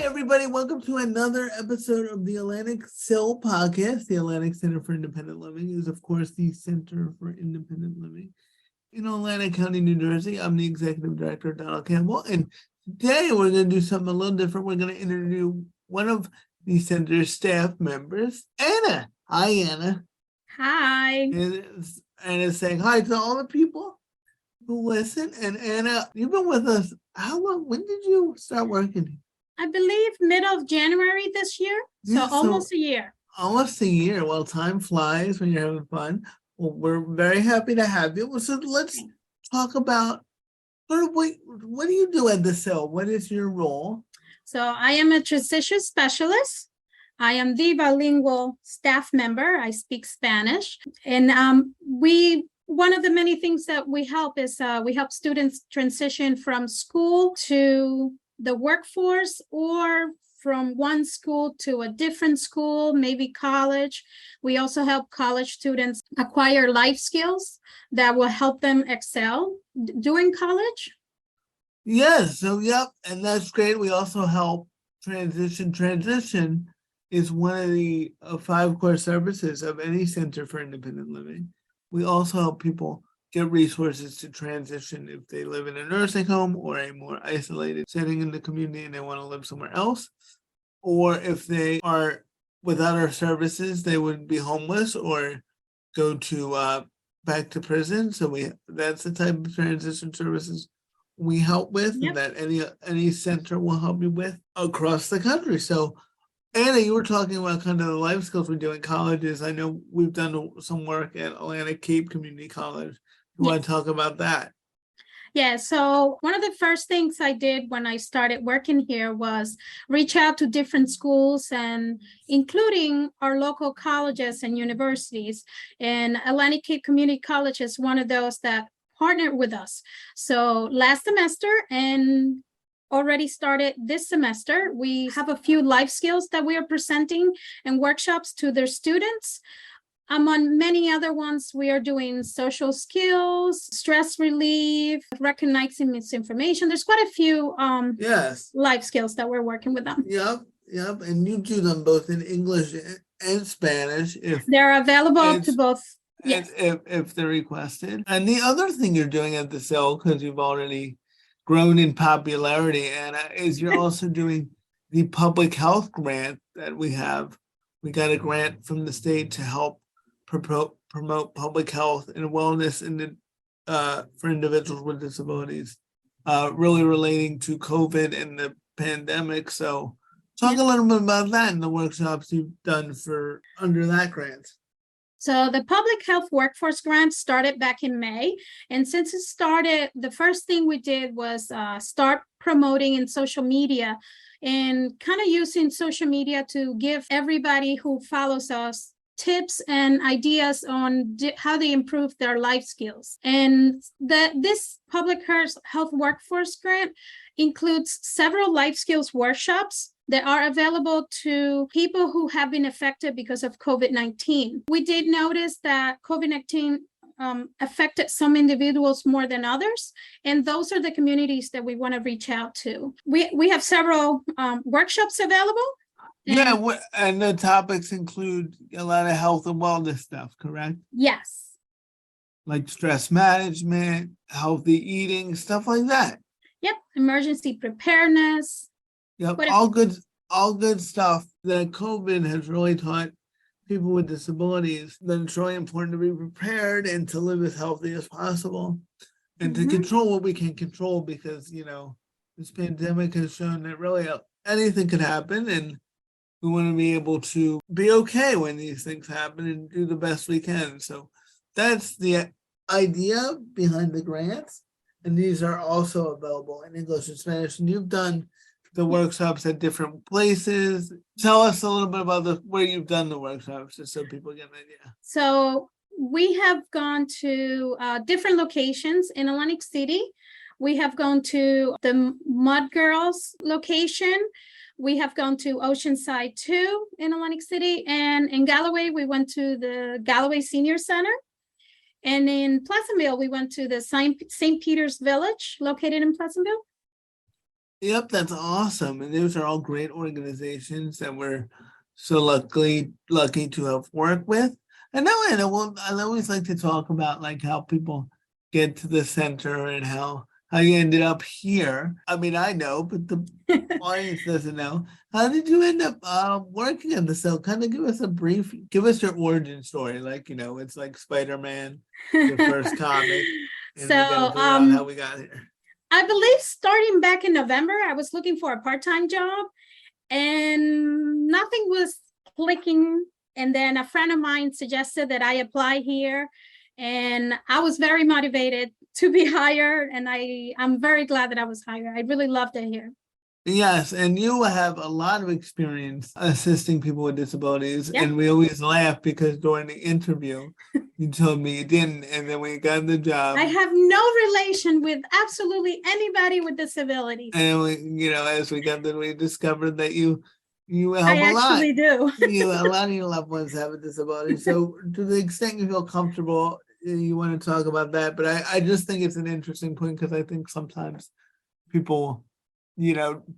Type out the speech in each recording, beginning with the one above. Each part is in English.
everybody. Welcome to another episode of the Atlantic SIL podcast. The Atlantic Center for Independent Living is, of course, the Center for Independent Living in Atlantic County, New Jersey. I'm the executive director, Donald Campbell, and today we're going to do something a little different. We're going to interview one of the center's staff members, Anna. Hi, Anna. Hi. And Anna's saying hi to all the people who listen. And Anna, you've been with us how long? When did you start working? I believe middle of January this year, so Yeah, almost a year. Almost a year. Well, time flies when you're having fun. Well, we're very happy to have you. So let's talk about what do you do at the SIL? What is your role? So I am a transition specialist. I am the bilingual staff member. I speak Spanish. And one of the many things that we help is we help students transition from school to the workforce or from one school to a different school, maybe college. We also help college students acquire life skills that will help them excel during college. Yes, yep, and that's great. We also help transition. Transition is one of the 5 core services of any center for independent living. We also help people get resources to transition if they live in a nursing home or a more isolated setting in the community and they want to live somewhere else. Or if they are without our services, they would be homeless or go to back to prison. So that's the type of transition services we help with, Yep. and that any center will help you with across the country. So Anna, you were talking about kind of the life skills we do in colleges. I know we've done some work at Atlantic Cape Community College. You want to talk about that? Yeah, so one of the first things I did when I started working here was reach out to different schools and including our local colleges and universities. And Atlantic Cape Community College is one of those that partnered with us. So last semester and already started this semester, we have a few life skills that we are presenting and workshops to their students. Among many other ones, we are doing social skills, stress relief, recognizing misinformation. There's quite a few life skills that we're working with them. Yep. And you do them both in English and Spanish. If they're available to both. Yes. If they're requested. And the other thing you're doing at the SIL, because you've already grown in popularity, Anna, is you're also doing the public health grant that we have. We got a grant from the state to help promote public health and wellness for individuals with disabilities, really relating to COVID and the pandemic. So talk a little bit about that and the workshops you've done under that grant. So the public health workforce grant started back in May. And since it started, the first thing we did was start promoting in social media and kind of using social media to give everybody who follows us tips and ideas on how they improve their life skills. And this public health workforce grant includes several life skills workshops that are available to people who have been affected because of COVID-19. We did notice that COVID-19 affected some individuals more than others, and those are the communities that we want to reach out to. We have several workshops available. And the topics include a lot of health and wellness stuff, correct? Yes. Like stress management, healthy eating, stuff like that. Yep. Emergency preparedness. Yep. All good stuff that COVID has really taught people with disabilities that it's really important to be prepared and to live as healthy as possible and to control what we can control, because, this pandemic has shown that really anything could happen, and we want to be able to be okay when these things happen and do the best we can. So that's the idea behind the grants. And these are also available in English and Spanish. And you've done the workshops at different places. Tell us a little bit about where you've done the workshops, just so people get an idea. So we have gone to different locations in Atlantic City. We have gone to the Mud Girls location. We have gone to Oceanside 2 in Atlantic City, and in Galloway, we went to the Galloway Senior Center. And in Pleasantville, we went to the St. Peter's Village located in Pleasantville. Yep, that's awesome. And those are all great organizations that we're so lucky to have worked with. And now I always like to talk about like how people get to the center and how you ended up here. I mean, I know, but the audience doesn't know. How did you end up working at the cell? Kind of give us your origin story. Like, it's like Spider-Man, the first comic, and So, we gotta figure out how we got here. I believe starting back in November, I was looking for a part-time job and nothing was clicking. And then a friend of mine suggested that I apply here, and I was very motivated to be hired. And I'm very glad that I was hired. I really loved it here. Yes, and you have a lot of experience assisting people with disabilities, Yep. and we always laugh because during the interview, you told me you didn't, and then when you got the job, I have no relation with absolutely anybody with disabilities. and as we discovered that you help I a lot. actually do. A lot of your loved ones have a disability. So to the extent you feel comfortable, you want to talk about that. But I just think it's an interesting point because I think sometimes people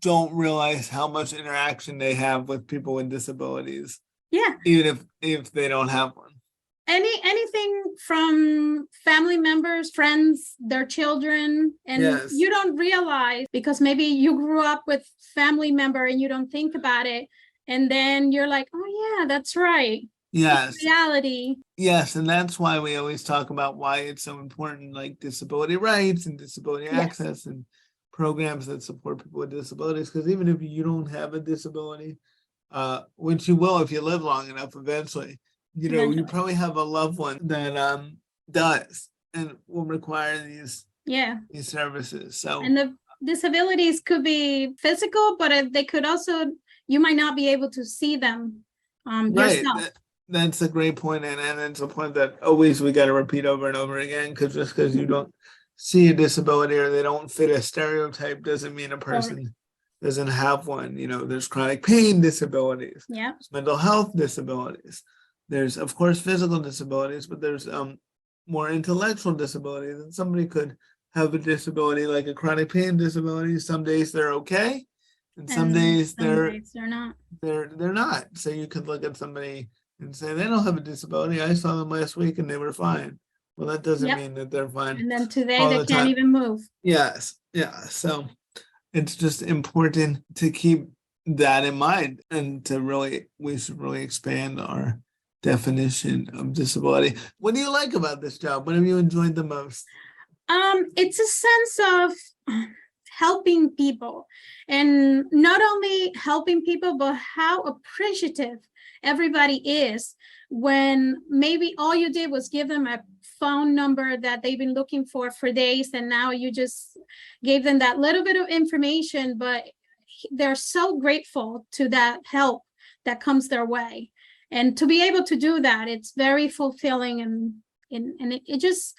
don't realize how much interaction they have with people with disabilities, Yeah. even if they don't have one. Anything from family members, friends, their children, and Yes. you don't realize because maybe you grew up with family member and you don't think about it, and then you're like, oh yeah, that's right. Yes. It's reality. Yes, and that's why we always talk about why it's so important, like disability rights and disability Yes. access and programs that support people with disabilities. Because even if you don't have a disability, which you will if you live long enough eventually, you Eventually. probably have a loved one that does and will require these services. So And the disabilities could be physical, but they could also, you might not be able to see them right. yourself. That's a great point, and it's a point that always we got to repeat over and over again, because just because you don't see a disability or they don't fit a stereotype doesn't mean a person doesn't have one. There's chronic pain disabilities, there's mental health disabilities, there's of course physical disabilities, but there's more intellectual disabilities, and somebody could have a disability like a chronic pain disability. Some days they're okay, and some days they're not. They're not. So you could look at somebody and say they don't have a disability. I saw them last week and they were fine. Well, that doesn't mean that they're fine. And then today all they the can't time. even move. Yes. Yeah. So it's just important to keep that in mind, and we should really expand our definition of disability. What do you like about this job? What have you enjoyed the most? It's a sense of helping people, and not only helping people, but how appreciative everybody is when maybe all you did was give them a phone number that they've been looking for days, and now you just gave them that little bit of information, but they're so grateful to that help that comes their way. And to be able to do that, it's very fulfilling, and it's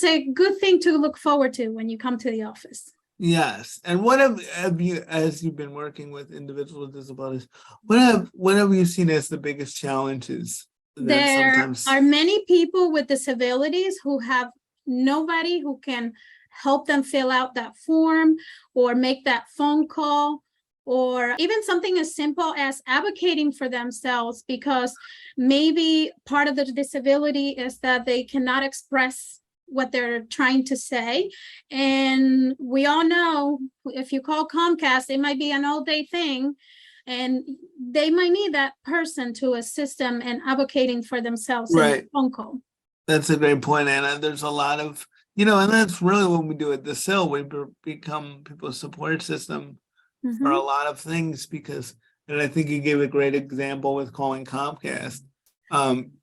a good thing to look forward to when you come to the office. Yes. And what have you, as you've been working with individuals with disabilities, what have you seen as the biggest challenges? There are many people with disabilities who have nobody who can help them fill out that form or make that phone call, or even something as simple as advocating for themselves, because maybe part of the disability is that they cannot express what they're trying to say. And we all know if you call Comcast, it might be an all day thing, and they might need that person to assist them in advocating for themselves in a phone call. That's a great point, Anna. There's a lot of, and that's really what we do at the SIL. We become people's support system for a lot of things, and I think you gave a great example with calling Comcast.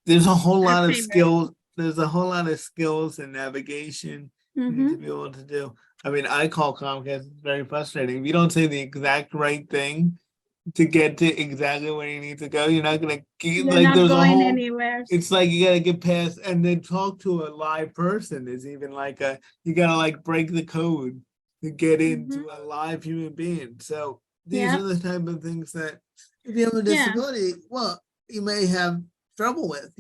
There's a whole lot of skills. There's a whole lot of skills and navigation you need to be able to do. I mean, I call Comcast. It's very frustrating. If you don't say the exact right thing to get to exactly where you need to go, you're not gonna get there's going anywhere. It's like you gotta get past and then talk to a live person. Is even like you gotta break the code to get into a live human being. So these are the type of things that if you have a disability, well, you may have trouble with.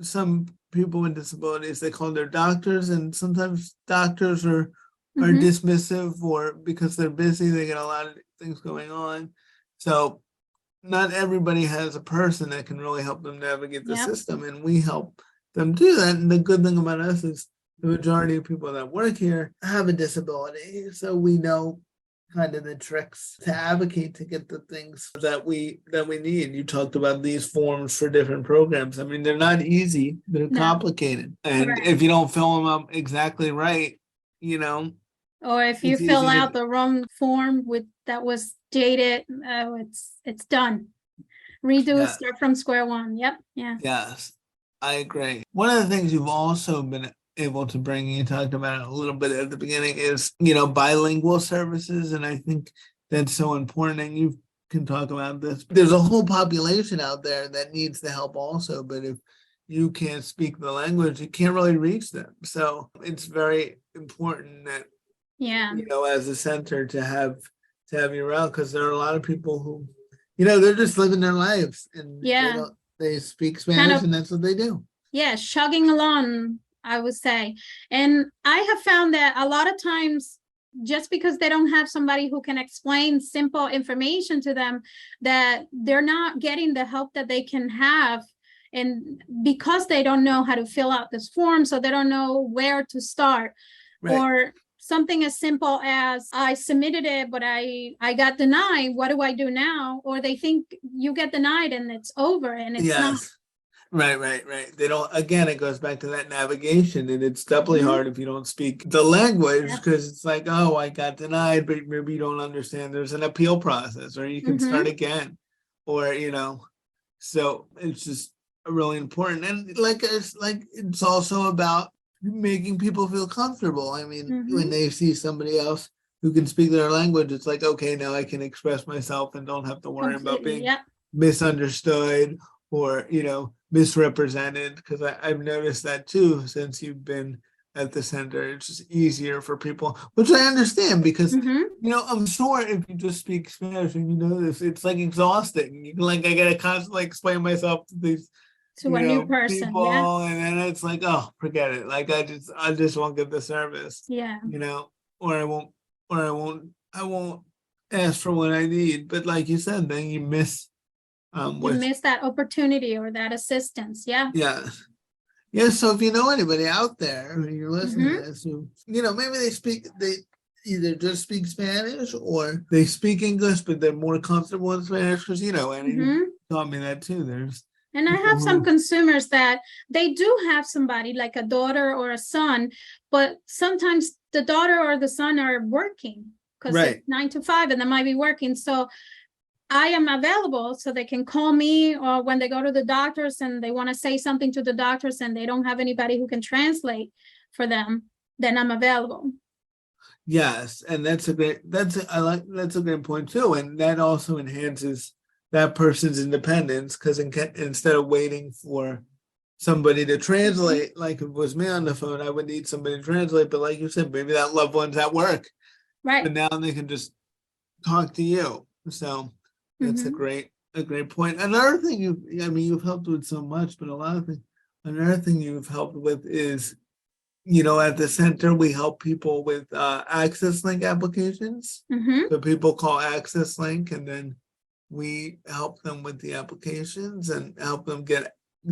Some people with disabilities, they call their doctors, and sometimes doctors are are Mhm. dismissive, or because they're busy, they get a lot of things going on. So not everybody has a person that can really help them navigate the Yep. system, and we help them do that. And the good thing about us is the majority of people that work here have a disability, so we know kind of the tricks to advocate to get the things that we need. You talked about these forms for different programs. I mean, they're not easy, they're No. complicated. And Correct. if you don't fill them up exactly right, you know, Or if you it's fill easy to out the wrong form with that was dated, oh, it's done. Redo, yeah. start from square one. Yep. Yeah. Yes, I agree. One of the things you've also been able to bring, you talked about it a little bit at the beginning, is, bilingual services. And I think that's so important. And you can talk about this. There's a whole population out there that needs the help also, but if you can't speak the language, you can't really reach them. So it's very important that, Yeah. as a center to have you around, because there are a lot of people who, they're just living their lives, and Yeah. they speak Kind Spanish, of, and that's what they do. yeah, chugging along, I would say. And I have found that a lot of times, just because they don't have somebody who can explain simple information to them, that they're not getting the help that they can have. And because they don't know how to fill out this form, so they don't know where to start. Right. Or something as simple as, I submitted it, but I got denied. What do I do now? Or they think you get denied and it's over, and it's not. Yes. Right. They don't, again, it goes back to that navigation, and it's doubly Mhm. hard if you don't speak the language, Yeah. because it's like, oh, I got denied, but maybe you don't understand there's an appeal process, or you can start again, or, so it's just really important. And it's also about making people feel comfortable. I mean, when they see somebody else who can speak their language, it's like, okay, now I can express myself and don't have to worry about Completely. being Yep. misunderstood or, misrepresented. Because I've noticed that too, since you've been at the center. It's just easier for people, which I understand, because Mhm. I'm sure if you just speak Spanish and this, it's like exhausting. I gotta constantly explain myself to these To a new person. people, Yeah. and then it's like, oh, forget it. Like I just won't get the service, Yeah. or I won't ask for what I need. But like you said, then you miss You what miss that opportunity or that assistance. Yeah. yeah. Yeah, so if you know anybody out there who you're listening to this, who, maybe they either just speak Spanish or they speak English, but they're more comfortable in Spanish, because, and you taught me that too. There's And I have some consumers that they do have somebody like a daughter or a son, but sometimes the daughter or the son are working because it's 9 to 5 and they might be working. So I am available, so they can call me, or when they go to the doctors and they want to say something to the doctors and they don't have anybody who can translate for them, then I'm available. Yes, and that's a great point too, and that also enhances that person's independence, because instead of waiting for somebody to translate, like if it was me on the phone, I would need somebody to translate. But like you said, maybe that loved one's at work, Right. but now they can just talk to you. So that's a great point. Another thing you've helped with so much, but another thing you've helped with is, at the center, we help people with Access Link applications. So people call Access Link, and then we help them with the applications and help them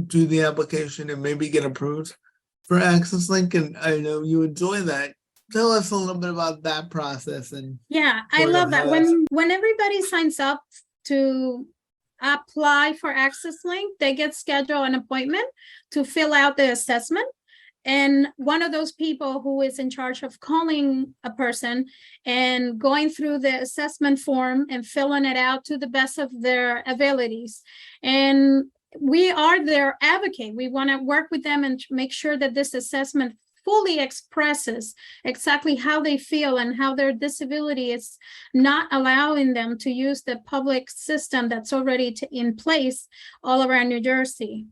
do the application and maybe get approved for Access Link. And I know you enjoy that. Tell us a little bit about that process. And yeah, I love that. When everybody signs up to apply for Access Link, they get scheduled an appointment to fill out the assessment. And one of those people who is in charge of calling a person and going through the assessment form and filling it out to the best of their abilities. And we are their advocate. We want to work with them and make sure that this assessment fully expresses exactly how they feel and how their disability is not allowing them to use the public system that's already in place all around New Jersey.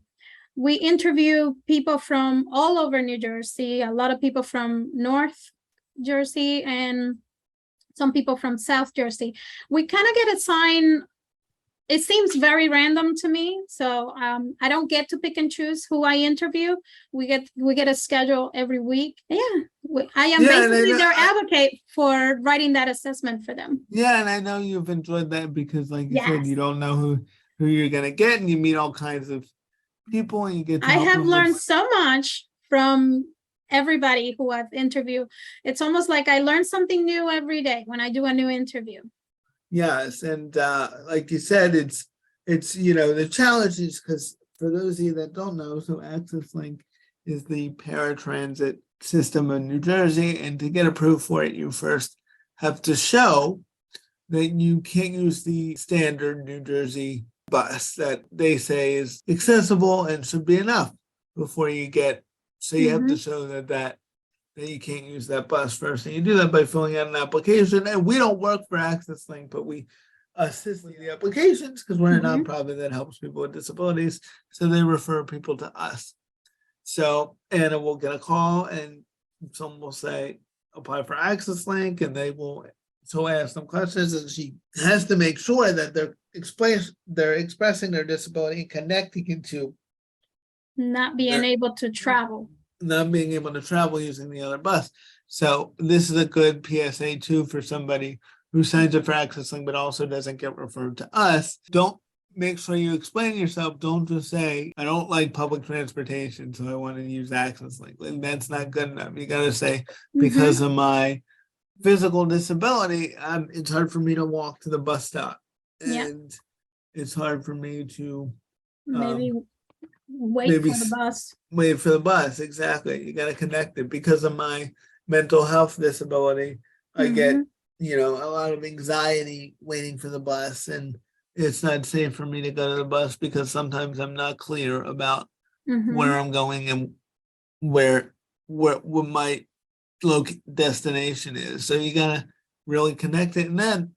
We interview people from all over New Jersey, a lot of people from North Jersey and some people from South Jersey. We kind of get assigned it seems very random to me. So I don't get to pick and choose who I interview. We get a schedule every week. Yeah, I am Yeah, and basically their advocate for writing that assessment for them. yeah, and I know you've enjoyed that because, like you said, Yes. you don't know who you're gonna get, and you meet all kinds of people, and you get to I help have them learned with. so much from everybody who I've interviewed. It's almost like I learn something new every day when I do a new interview. Yes, and like you said, it's the challenge is because for those of you that don't know, so Access Link is the paratransit system in New Jersey, and to get approved for it, you first have to show that you can't use the standard New Jersey bus that they say is accessible and should be enough before you get. So you have to show that you can't use that bus first. And you do that by filling out an application. And we don't work for Access Link, but we assist with the applications because we're a nonprofit that helps people with disabilities. So they refer people to us. So Anna will get a call and someone will say, apply for Access Link, and they will ask them questions, and she has to make sure that they're expressing their disability and connecting it to Not being able to travel. not being able to travel using the other bus. So this is a good PSA too for somebody who signs up for Access Link but also doesn't get referred to us. Don't make sure you explain yourself. Don't just say, I don't like public transportation, so I want to use Access Link. And that's not good enough. You got to say, because of my physical disability, it's hard for me to walk to the bus stop. And it's hard for me to maybe wait for the bus. Wait for the bus, exactly. You got to connect it. Because of my mental health disability, I get a lot of anxiety waiting for the bus, and it's not safe for me to go to the bus because sometimes I'm not clear about where I'm going and where my destination is. So you got to really connect it. And then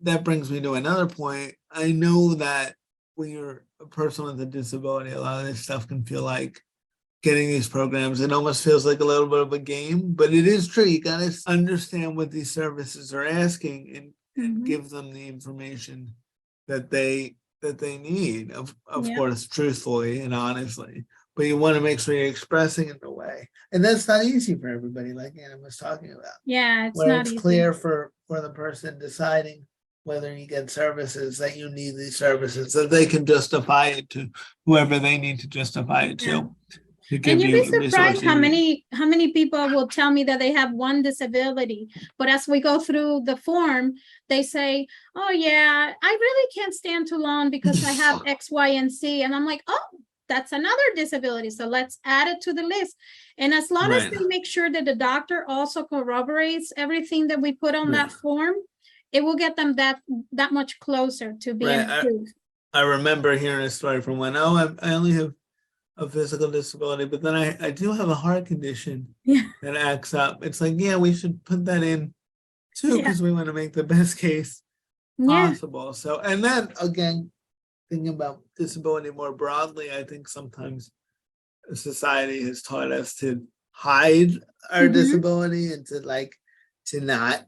that brings me to another point. I know that when you're a person with a disability, a lot of this stuff can feel like getting these programs. It almost feels like a little bit of a game, but it is true. You got to understand what these services are asking and give them the information that they need, of course, truthfully and honestly. But you want to make sure you're expressing it in a way. And that's not easy for everybody, like Anna was talking about. Yeah, it's where not it's easy. clear for the person deciding whether you get services, that you need these services, that they can justify it to whoever they need to justify it to. And you'd be surprised how many people will tell me that they have one disability, but as we go through the form, they say, oh yeah, I really can't stand too long because I have X, Y, and Z. And I'm like, oh, that's another disability. So let's add it to the list. And as long as they make sure that the doctor also corroborates everything that we put on that form, it will get them that much closer to being approved. I remember hearing a story from when, I only have a physical disability, but then I do have a heart condition that acts up. It's like, we should put that in too, because we want to make the best case possible. So, and then again, thinking about disability more broadly, I think sometimes society has taught us to hide our disability and to not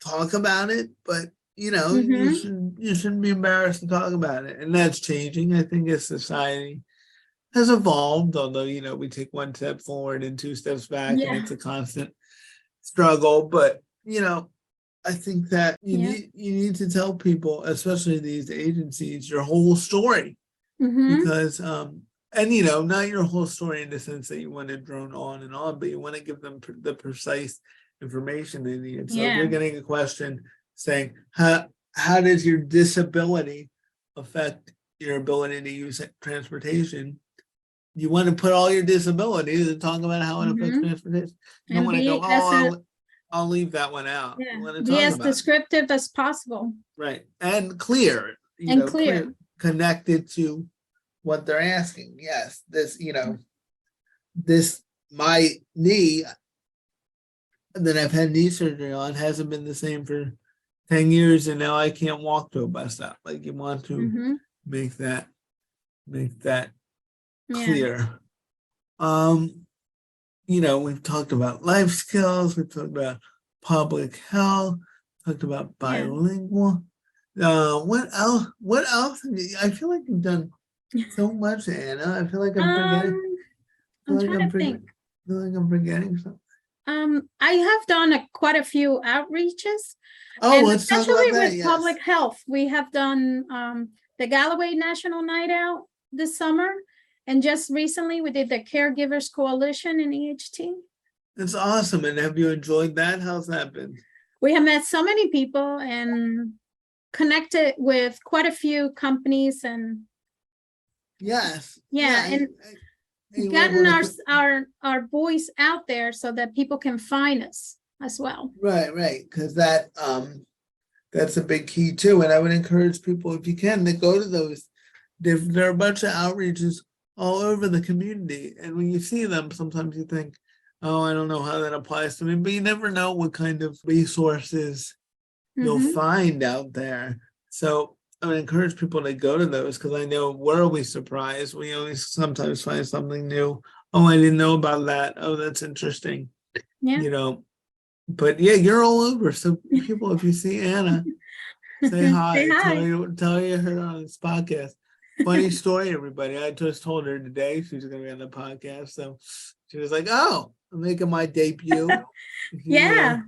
talk about it, but you shouldn't be embarrassed to talk about it. And that's changing, I think, as society has evolved, although we take one step forward and two steps back, and it's a constant struggle. But I think that you need to tell people, especially these agencies, your whole story. Because and not your whole story in the sense that you want to drone on and on, but you want to give them the precise information they need. So if you're getting a question saying, how does your disability affect your ability to use transportation? You want to put all your disabilities and talk about how it affects transportation. You don't want to go, I'll leave that one out. Be as descriptive as possible. Right. And clear. Clear. Connected to what they're asking. Yes. My knee that I've had knee surgery on hasn't been the same for 10 years, and now I can't walk to a bus stop. Like, you want to make that clear. We've talked about life skills, we've talked about public health, talked about bilingual. What else? What else? I feel like you've done so much, Anna. I feel like I'm forgetting. I'm trying to think. I feel like I'm forgetting something. I have done quite a few outreaches, Oh, and let's talk especially about that. with Yes. public health. We have done the Galloway National Night Out this summer, and just recently we did the Caregivers Coalition in EHT. It's awesome. And have you enjoyed that? How's that been? We have met so many people and connected with quite a few companies, and Yes. yeah, and you were gotten able to- our voice out there so that people can find us as well. Right. Because that's a big key too. And I would encourage people, if you can, to go to those. There are a bunch of outreaches all over the community. And when you see them, sometimes you think, oh, I don't know how that applies to me, but you never know what kind of resources you'll Mhm. find out there. So I would encourage people to go to those, because I know we're always surprised. We always sometimes find something new. Oh, I didn't know about that. Oh, that's interesting. Yeah. But yeah, you're all over. So people, if you see Anna, say hi. Say hi. Tell her you heard her on this podcast. Funny story, everybody. I just told her today she was going to be on the podcast. So she was like, oh, I'm making my debut. Yeah.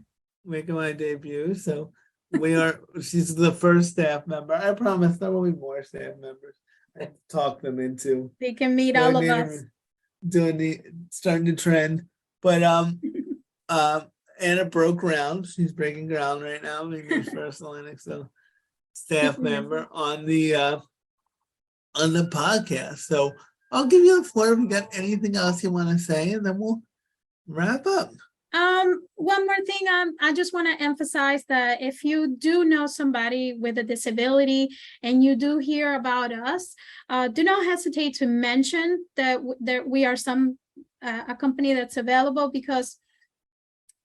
Making my debut. So she's the first staff member. I promise there will be more staff members. I talked them into They can meet all of us. starting to trend. But Anna broke ground. She's breaking ground right now, being the first Linux staff member on the podcast. So I'll give you the floor if you got anything else you want to say, and then we'll wrap up. One more thing, I just want to emphasize that if you do know somebody with a disability and you do hear about us, do not hesitate to mention that we are a company that's available, because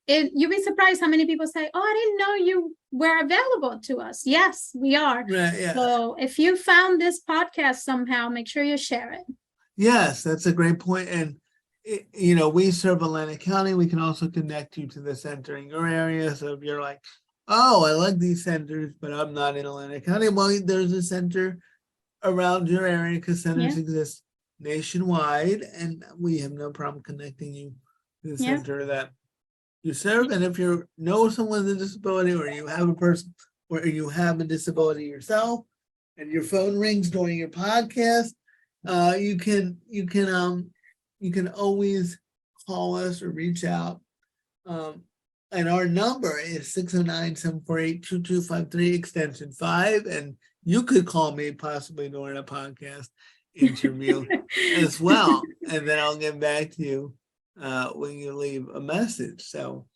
you'll be surprised how many people say, oh, I didn't know you were available to us. Yes, we are. Right, yeah. So if you found this podcast somehow, make sure you share it. Yes, that's a great point. And we serve Atlantic County. We can also connect you to the center in your area. So if you're like, oh, I like these centers, but I'm not in Atlantic County, well, there's a center around your area, because centers exist nationwide, and we have no problem connecting you to the center that you serve. And if you know someone with a disability, or you have a person, or you have a disability yourself, and your phone rings during your podcast, you can always call us or reach out. And our number is 609-748-2253, extension 5. And you could call me possibly during a podcast interview as well. And then I'll get back to you when you leave a message. So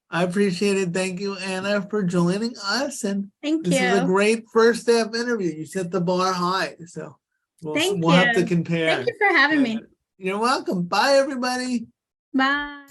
I appreciate it. Thank you, Anna, for joining us. And Thank you. This is a great first staff interview. You set the bar high. So we'll have to compare. Thank you for having me. You're welcome. Bye, everybody. Bye.